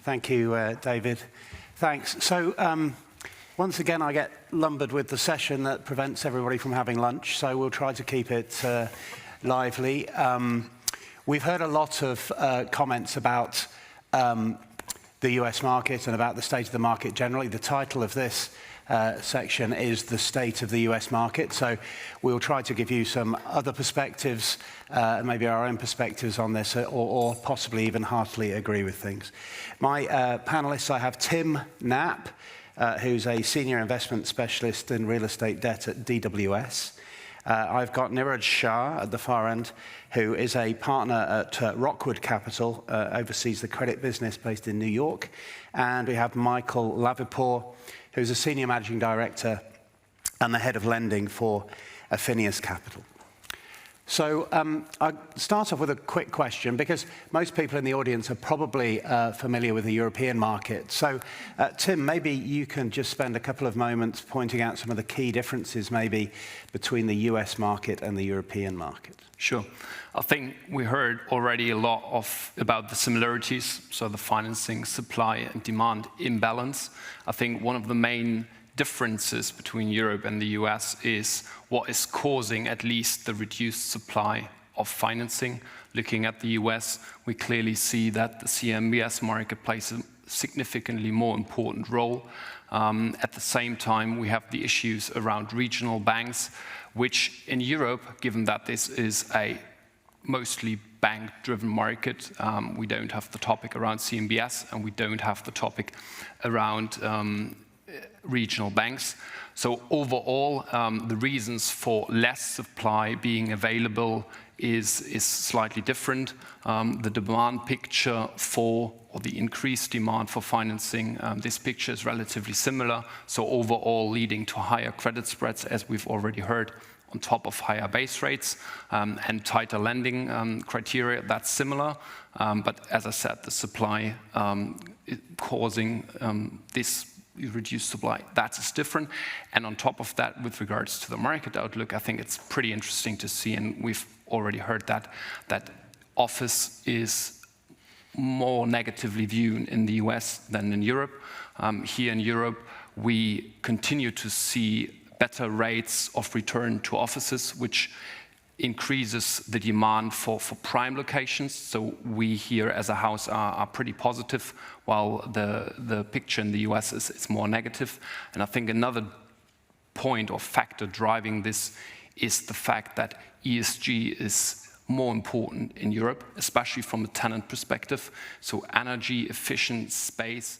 Thank you, David. Thanks. So once again, I get lumbered with the session that prevents everybody from having lunch, so we'll try to keep it lively. We've heard a lot of comments about the US market and about the state of the market generally. The title of this section is The State of the US Market. So we'll try to give you some other perspectives, maybe our own perspectives on this, or possibly even heartily agree with things. My panelists, I have Tim Knapp, who's a senior investment specialist in real estate debt at DWS. I've got Niraj Shah at the far end, who is a partner at Rockwood Capital, oversees the credit business based in New York. And we have Michael Lavipour, who's a senior managing director and the head of lending for Affinius Capital. So I'll start off with a quick question, because most people in the audience are probably familiar with the European market. So Tim, maybe you can just spend a couple of moments pointing out some of the key differences maybe between the US market and the European market. Sure. I think we heard already a lot about the similarities, so the financing, supply and demand imbalance. I think one of the main differences between Europe and the US is what is causing at least the reduced supply of financing. Looking at the US, we clearly see that the CMBS market plays a significantly more important role. At the same time, we have the issues around regional banks, which in Europe, given that this is a mostly bank-driven market, we don't have the topic around CMBS and we don't have the topic around regional banks. So overall, the reasons for less supply being available is slightly different. The demand picture or the increased demand for financing, this picture is relatively similar. So overall leading to higher credit spreads, as we've already heard, on top of higher base rates and tighter lending criteria, that's similar. But as I said, the supply causing this reduced supply, that is different. And on top of that, with regards to the market outlook, I think it's pretty interesting to see, and we've already heard that office is more negatively viewed in the US than in Europe. Here in Europe, we continue to see better rates of return to offices, which increases the demand for prime locations. So we here as a house are pretty positive, while the picture in the US is more negative. And I think another point or factor driving this is the fact that ESG is more important in Europe, especially from a tenant perspective. So energy efficient space